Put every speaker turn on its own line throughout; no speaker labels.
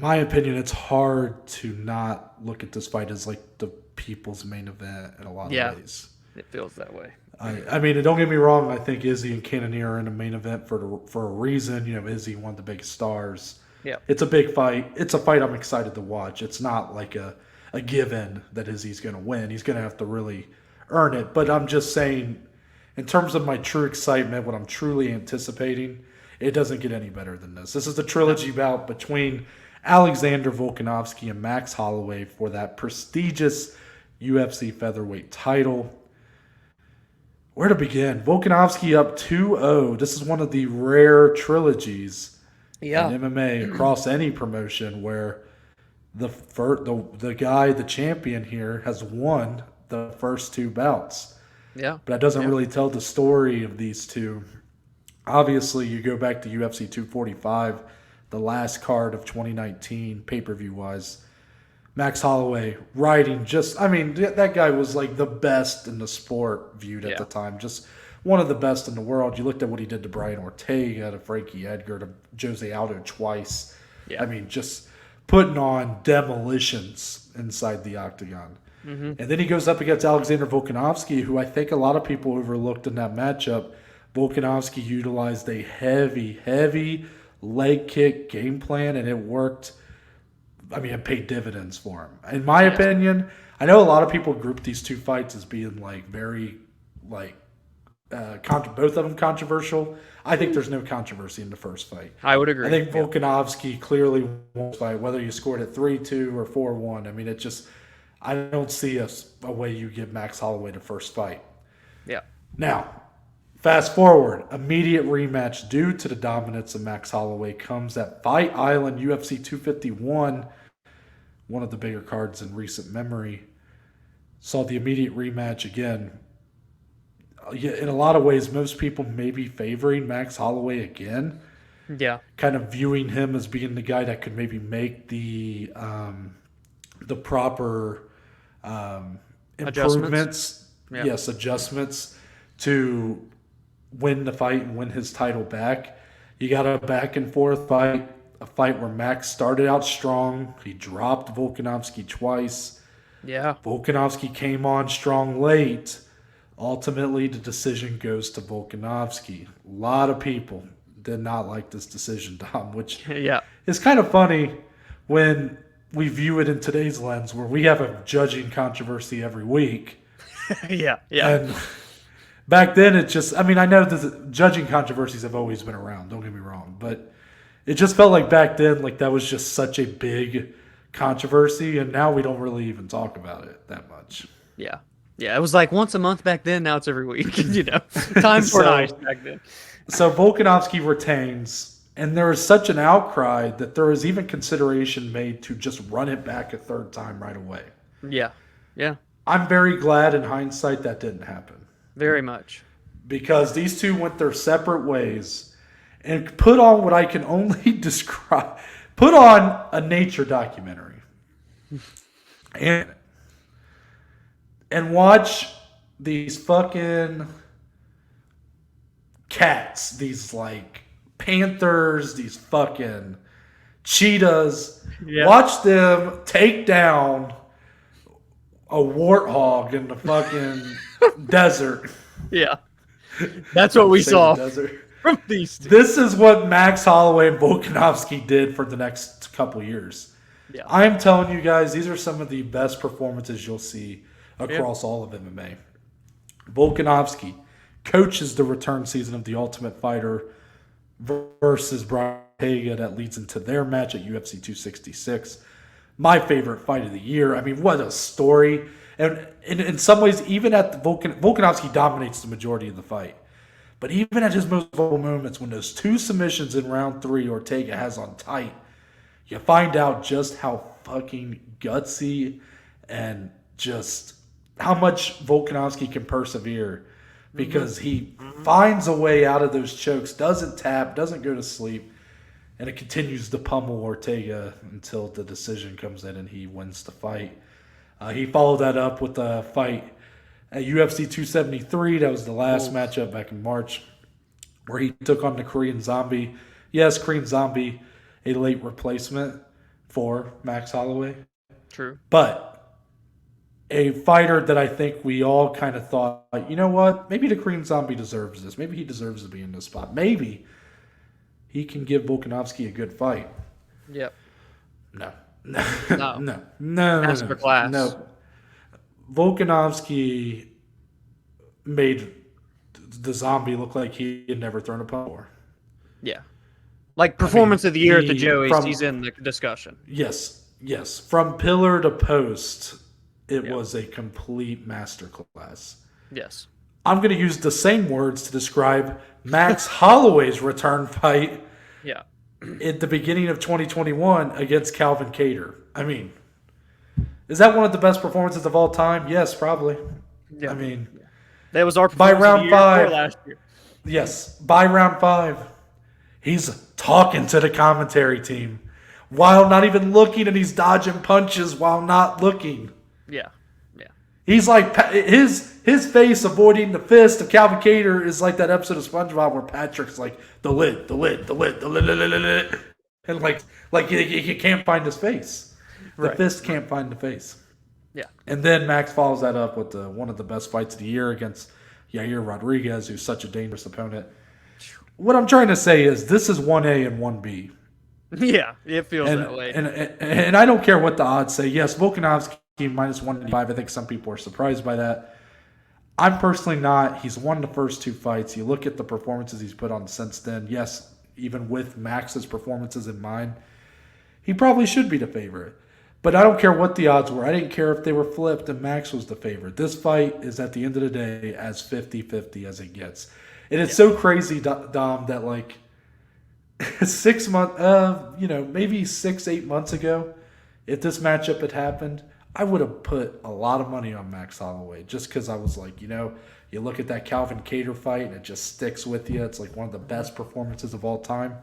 my opinion, it's hard to not look at this fight as like the people's main event in a lot of
Yeah,
ways.
it feels that way.
I mean, don't get me wrong. I think Izzy and Cannonier are in a main event for a reason. Izzy, one of the biggest stars.
Yeah.
It's a big fight. It's a fight I'm excited to watch. It's not like a given that Izzy's going to win. He's going to have to really earn it. But I'm just saying, in terms of my true excitement, what I'm truly anticipating, it doesn't get any better than this. This is the trilogy bout between Alexander Volkanovski and Max Holloway for that prestigious UFC featherweight title. Where to begin? Volkanovski up 2-0. This is one of the rare trilogies
Yeah.
in MMA across any promotion where the guy, the champion here, has won the first two bouts.
Yeah.
But that doesn't really tell the story of these two. Obviously, you go back to UFC 245, the last card of 2019, pay-per-view wise. Max Holloway riding that guy was like the best in the sport viewed at the time. Just one of the best in the world. You looked at what he did to Brian Ortega, to Frankie Edgar, to Jose Aldo twice.
Yeah.
I mean, just putting on demolitions inside the octagon. Mm-hmm. And then he goes up against Alexander Volkanovski, who I think a lot of people overlooked in that matchup. Volkanovski utilized a heavy leg kick game plan, and it worked. I mean, it paid dividends for him. In my opinion, I know a lot of people group these two fights as being like very, like, both of them controversial. I think there's no controversy in the first fight.
I would agree.
I think Volkanovski clearly won the fight, whether you scored it 3-2 or 4-1. I mean, it just, I don't see a way you give Max Holloway the first fight.
Yeah.
Now, fast forward, immediate rematch due to the dominance of Max Holloway comes at Fight Island UFC 251, one of the bigger cards in recent memory. Saw the immediate rematch again. In a lot of ways, most people may be favoring Max Holloway again.
Yeah.
Kind of viewing him as being the guy that could maybe make the proper improvements.
Yeah.
Yes, adjustments to win the fight and win his title back. You got a back and forth fight, a fight where Max started out strong. He dropped Volkanovski twice.
Yeah.
Volkanovski came on strong late. Ultimately, the decision goes to Volkanovski. A lot of people did not like this decision, Tom, which is kind of funny when we view it in today's lens where we have a judging controversy every week.
Yeah.
And back then, it just, I mean, I know the judging controversies have always been around, don't get me wrong, but it just felt like back then, like that was just such a big controversy, and now we don't really even talk about it that much.
Yeah. Yeah, it was like once a month back then. Now it's every week. Time for ice back then.
So Volkanovski retains, and there is such an outcry that there is even consideration made to just run it back a third time right away.
Yeah.
I'm very glad in hindsight that didn't happen.
Very much.
Because these two went their separate ways and put on what I can only describe. Put on a nature documentary. And watch these fucking cats, these like panthers, these fucking cheetahs. Yeah. Watch them take down a warthog in the fucking desert.
Yeah. That's what we saw from these two.
This is what Max Holloway and Volkanovski did for the next couple years. Yeah. I am telling you guys, these are some of the best performances you'll see across all of MMA. Volkanovski coaches the return season of The Ultimate Fighter versus Brian Ortega that leads into their match at UFC 266. My favorite fight of the year. I mean, what a story. And in some ways, even at the Volkanovski dominates the majority of the fight. But even at his most vulnerable moments, when those two submissions in round 3 Ortega has on tight, you find out just how fucking gutsy and just how much Volkanovski can persevere, because he finds a way out of those chokes, doesn't tap, doesn't go to sleep, and it continues to pummel Ortega until the decision comes in and he wins the fight. He followed that up with a fight at UFC 273. That was the last matchup back in March, where he took on the Korean Zombie. Yes, Korean Zombie, a late replacement for Max Holloway.
True.
But a fighter that I think we all kind of thought, you know what? Maybe the Korean Zombie deserves this. Maybe he deserves to be in this spot. Maybe he can give Volkanovski a good fight.
Yep.
No.
No.
No.
Masterclass.
No. Volkanovski made the Zombie look like he had never thrown a punch before.
Yeah. Like performance of the year at the Joey's, he's in the discussion.
Yes. From pillar to post, it was a complete masterclass.
Yes.
I'm going to use the same words to describe Max Holloway's return fight at the beginning of 2021 against Calvin Kattar. I mean, is that one of the best performances of all time? Yes, probably.
Yeah.
I mean,
that was our
by round 5
last year.
Yes, by round 5, he's talking to the commentary team while not even looking, and he's dodging punches while not looking.
Yeah.
He's like, his face avoiding the fist of Calvin Kattar is like that episode of SpongeBob where Patrick's like, the lid. And like he can't find his face. The fist can't find the face.
Yeah.
And then Max follows that up with one of the best fights of the year against Yair Rodriguez, who's such a dangerous opponent. What I'm trying to say is this is 1A and 1B.
Yeah, it feels that way.
And I don't care what the odds say. Yes, Volkanovski minus 195. I think some people are surprised by that. I'm personally not. He's won the first 2 fights. You look at the performances he's put on since then. Yes, even with Max's performances in mind, he probably should be the favorite. But I don't care what the odds were. I didn't care if they were flipped and Max was the favorite. This fight is at the end of the day as 50-50 as it gets. And it's so crazy, Dom, that like 6 months, maybe 6-8 months ago, if this matchup had happened, I would have put a lot of money on Max Holloway just because I was like, you look at that Calvin Kattar fight and it just sticks with you. It's like one of the best performances of all time.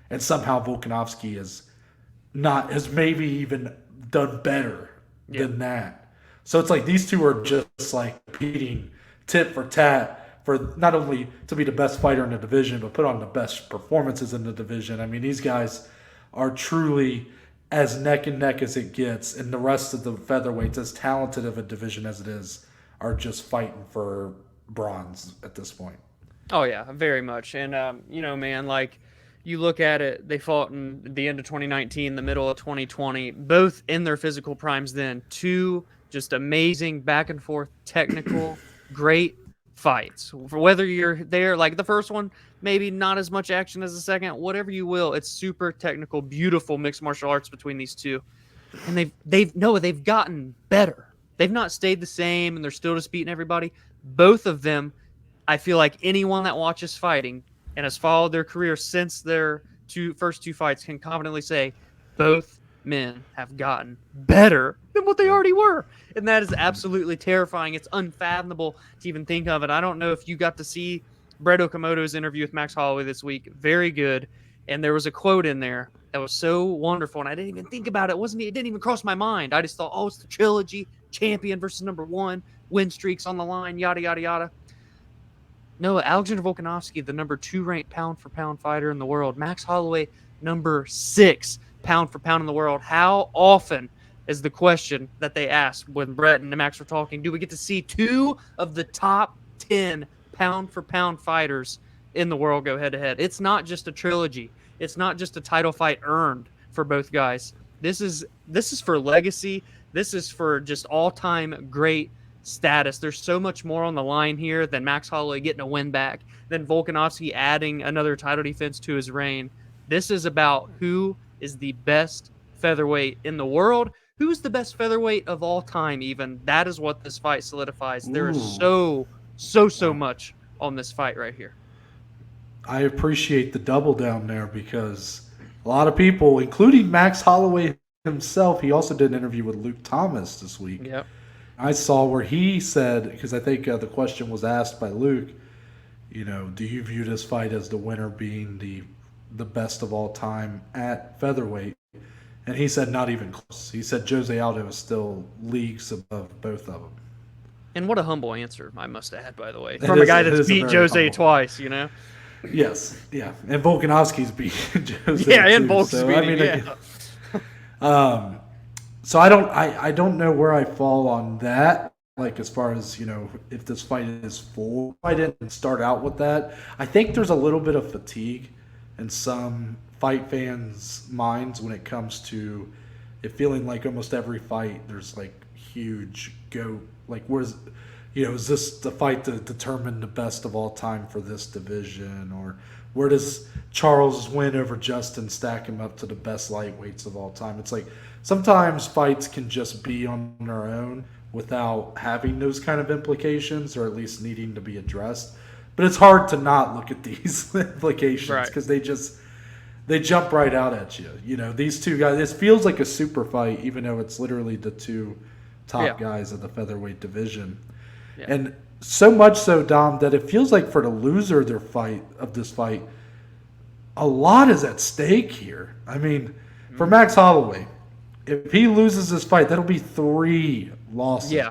And somehow Volkanovski has maybe even done better than that. So it's like these two are just like competing tit for tat for not only to be the best fighter in the division, but put on the best performances in the division. I mean, these guys are truly as neck and neck as it gets, and the rest of the featherweights, as talented of a division as it is, are just fighting for bronze at this point.
Oh yeah, very much. And man, like you look at it, they fought in the end of 2019, the middle of 2020, both in their physical primes then. 2 just amazing back and forth technical great fights. For whether you're there, like the first one, maybe not as much action as the second, whatever you will, it's super technical, beautiful mixed martial arts between these two. And they've gotten better. They've not stayed the same, and they're still just beating everybody. Both of them, I feel like anyone that watches fighting and has followed their career since their first 2 fights can confidently say both men have gotten better than what they already were. And that is absolutely terrifying. It's unfathomable to even think of it. I don't know if you got to see Brett Okamoto's interview with Max Holloway this week. Very good. And there was a quote in there that was so wonderful, and I didn't even think about it. It didn't even cross my mind. I just thought, it's the trilogy, champion versus number 1, win streaks on the line, yada, yada, yada. No, Alexander Volkanovski, the number 2 ranked pound-for-pound fighter in the world. Max Holloway, number 6 pound-for-pound in the world. How often is the question that they asked when Brett and Max were talking, do we get to see 2 of the top 10 pound-for-pound fighters in the world go head-to-head? It's not just a trilogy. It's not just a title fight earned for both guys. This is for legacy. This is for just all-time great status. There's so much more on the line here than Max Holloway getting a win back, than Volkanovski adding another title defense to his reign. This is about who is the best featherweight in the world, who's the best featherweight of all time even. That is what this fight solidifies. There is so much on this fight right here.
I appreciate the double down there because a lot of people, including Max Holloway himself, he also did an interview with Luke Thomas this week.
Yep.
I saw where he said, because I think the question was asked by Luke, do you view this fight as the winner being the best of all time at featherweight? And he said not even close. He said Jose Aldo is still leagues above both of them.
And what a humble answer, I must add, by the way. From a guy that's beat Jose humble. Twice, Yes, yeah. And Volkanovski's beat Jose. Yeah, and
Volk's
beat him,
So I don't know where I fall on that. Like as far as if this fight is full, I didn't start out with that. I think there's a little bit of fatigue in some fight fans' minds when it comes to it feeling like almost every fight there's like huge goat. Like where's is this the fight to determine the best of all time for this division, or where does Charles win over Justin stack him up to the best lightweights of all time? It's like sometimes fights can just be on their own without having those kind of implications, or at least needing to be addressed. But it's hard to not look at these implications because they jump right out at you. These two guys, this feels like a super fight, even though it's literally the two top guys of the featherweight division. Yeah. And so much so, Dom, that it feels like for the loser of this fight, a lot is at stake here. I mean, for Max Holloway, if he loses this fight, that'll be 3 losses.
Yeah,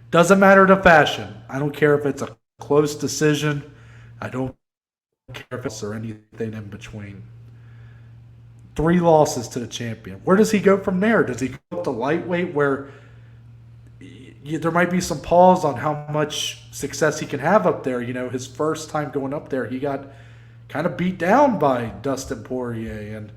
Doesn't matter the fashion. I don't care if it's a close decision. I don't care if it's or anything in between. 3 losses to the champion. Where does he go from there? Does he go up to lightweight where there might be some pause on how much success he can have up there? His first time going up there, he got kind of beat down by Dustin Poirier. And,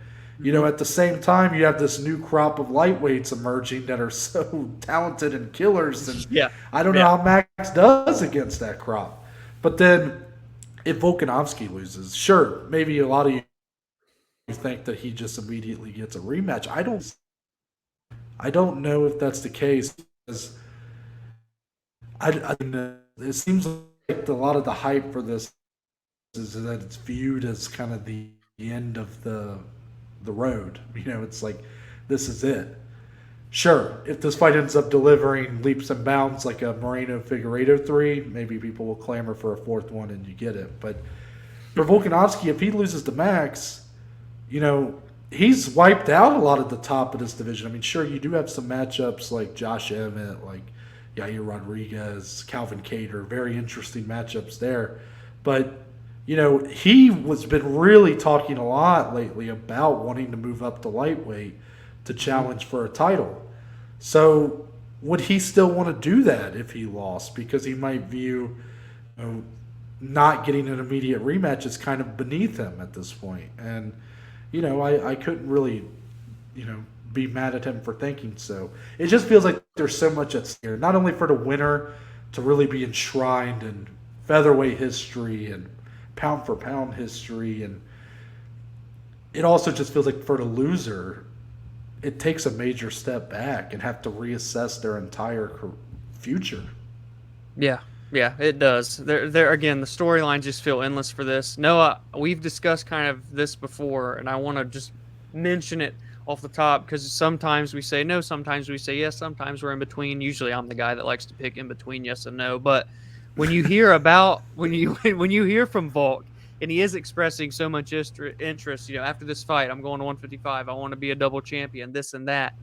at the same time, you have this new crop of lightweights emerging that are so talented and killers. And I don't know how Max does against that crop. But then if Volkanovski loses, sure, maybe a lot of you think that he just immediately gets a rematch. I don't know if that's the case. Because it seems like a lot of the hype for this is that it's viewed as kind of the end of the road. It's like, this is it. Sure, if this fight ends up delivering leaps and bounds like a Moreno-Figueiredo 3, maybe people will clamor for a 4th one and you get it. But for Volkanovski, if he loses to Max, he's wiped out a lot of the top of this division. I mean, sure, you do have some matchups like Josh Emmett, like Yair Rodriguez, Calvin Kattar, very interesting matchups there. But he has been really talking a lot lately about wanting to move up to lightweight to challenge for a title. So would he still want to do that if he lost? Because he might view not getting an immediate rematch as kind of beneath him at this point. And, I couldn't really, be mad at him for thinking so. It just feels like there's so much at stake, not only for the winner to really be enshrined in featherweight history and pound for pound history, and it also just feels like for the loser, it takes a major step back and have to reassess their entire future.
Yeah, it does. There again, the storylines just feel endless for this. Noah, we've discussed kind of this before, and I want to just mention it off the top because sometimes we say no, sometimes we say yes, sometimes we're in between. Usually, I'm the guy that likes to pick in between yes and no. But when you hear when you hear from Volk, and he is expressing so much interest, after this fight, I'm going to 155. I want to be a double champion, this and that.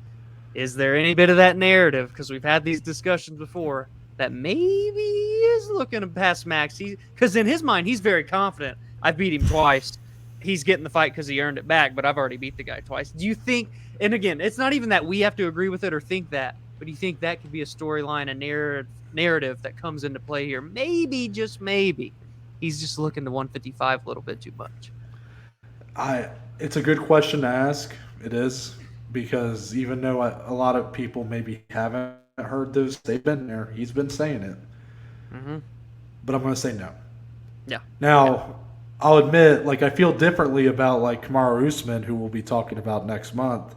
Is there any bit of that narrative? Because we've had these discussions before that maybe he is looking past Max. Because in his mind, he's very confident. I beat him twice. He's getting the fight because he earned it back, but I've already beat the guy twice. Do you think, and again, it's not even that we have to agree with it or think that, but do you think that could be a storyline, a narrative that comes into play here? Maybe, just maybe, he's just looking to 155 a little bit too much.
It's a good question to ask. It is, because even though a lot of people maybe haven't heard those, they've been there. He's been saying it.
Mm-hmm.
But I'm going to say no.
Yeah.
Now, I'll admit, I feel differently about, Kamaru Usman, who we'll be talking about next month.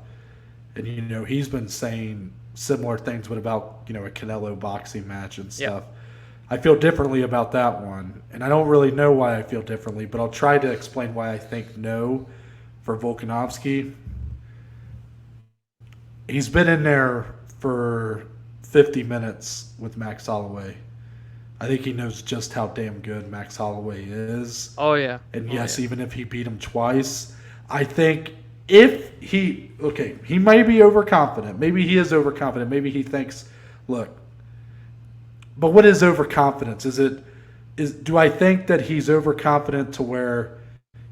And, he's been saying similar things, but about, a Canelo boxing match and stuff. Yeah. I feel differently about that one. And I don't really know why I feel differently, but I'll try to explain why I think no for Volkanovski. He's been in there for 50 minutes with Max Holloway. I think he knows just how damn good Max Holloway is.
Oh, yeah.
And yes, even if he beat him twice, I think if he may be overconfident. Maybe he is overconfident. Maybe he thinks, look, but what is overconfidence? Do I think that he's overconfident to where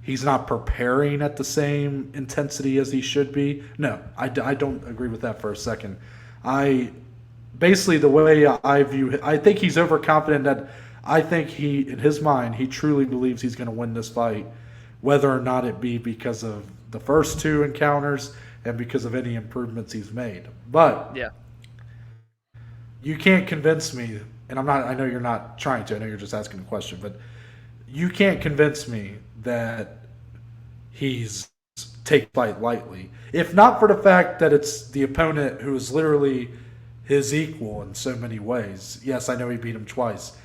he's not preparing at the same intensity as he should be. No, I don't agree with that for a second. Basically, the way I view it, I think he's overconfident that I think in his mind, he truly believes he's going to win this fight, whether or not it be because of the first two encounters and because of any improvements he's made. But you can't convince me, and I know you're not trying to, I know you're just asking a question, but you can't convince me that he's take fight lightly. If not for the fact that it's the opponent who is literally his equal in so many ways. Yes, I know he beat him twice.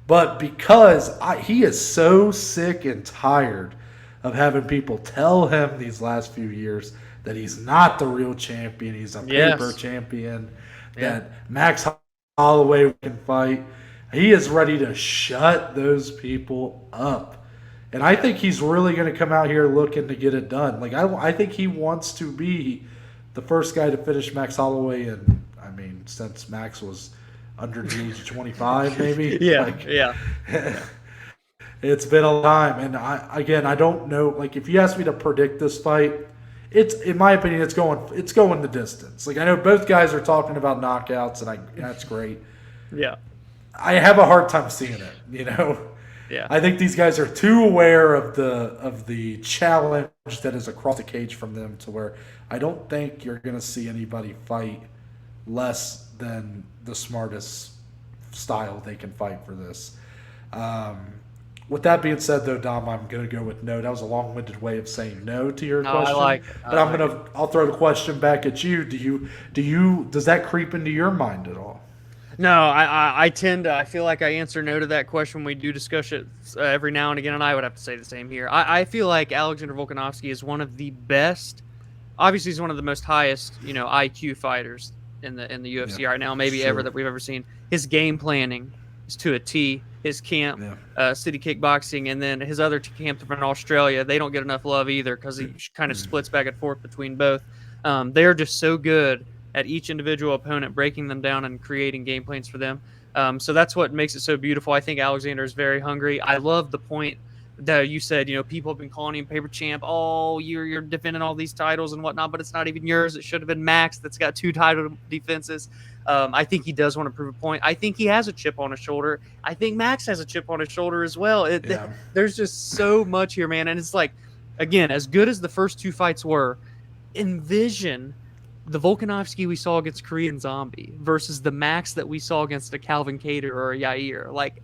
But because he is so sick and tired of having people tell him these last few years that he's not the real champion, he's a paper champion, that Max Holloway can fight. He is ready to shut those people up. And I think he's really going to come out here looking to get it done. Like I think he wants to be the first guy to finish Max Holloway, and I mean, since Max was under the age of 25, maybe. It's been a long time, and I don't know. Like, if you ask me to predict this fight, it's, in my opinion, it's going the distance. Like, I know both guys are talking about knockouts, and that's great.
Yeah,
I have a hard time seeing it. You know.
Yeah.
I think these guys are too aware of the challenge that is across the cage from them, to where I don't think you're going to see anybody fight less than the smartest style they can fight for this. With that being said, though, Dom, I'm going to go with no. That was a long-winded way of saying no to your question. I'll throw the question back at you. Does that creep into your mind at all?
No, I feel like I answer no to that question when we do discuss it every now and again, and I would have to say the same here. I feel like Alexander Volkanovski is one of the best. Obviously, he's one of the most highest, IQ fighters in the UFC right now, maybe ever, that we've ever seen. His game planning is to a T. His camp, City Kickboxing, and then his other camp in Australia, they don't get enough love either because he kind of splits back and forth between both. They are just so good at each individual opponent, breaking them down and creating game plans for them. So that's what makes it so beautiful. I think Alexander is very hungry. I love the point that you said, people have been calling him paper champ. Oh, you're defending all these titles and whatnot, but it's not even yours. It should have been Max that's got 2 title defenses. I think he does want to prove a point. I think he has a chip on his shoulder. I think Max has a chip on his shoulder as well. There's just so much here, man. And it's like, again, as good as the first 2 fights were, envision the Volkanovski we saw against Korean Zombie versus the Max that we saw against a Calvin Kattar or a Yair. Like,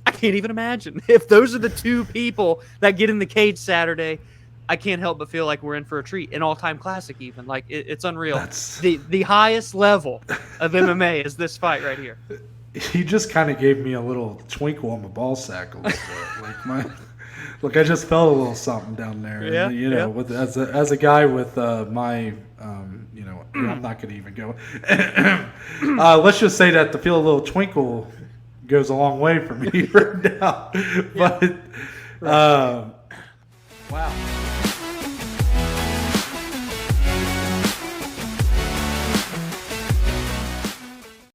I can't even imagine. If those are the 2 people that get in the cage Saturday, I can't help but feel like we're in for a treat. An all-time classic even. Like, it's unreal. The highest level of MMA is this fight right here.
He just kind of gave me a little twinkle on my ball sack a little bit. Look, I just felt a little something down there.
Yeah,
and, with as a guy with my I'm not going to even go. Let's just say that to feel a little twinkle goes a long way for me right now. But
wow.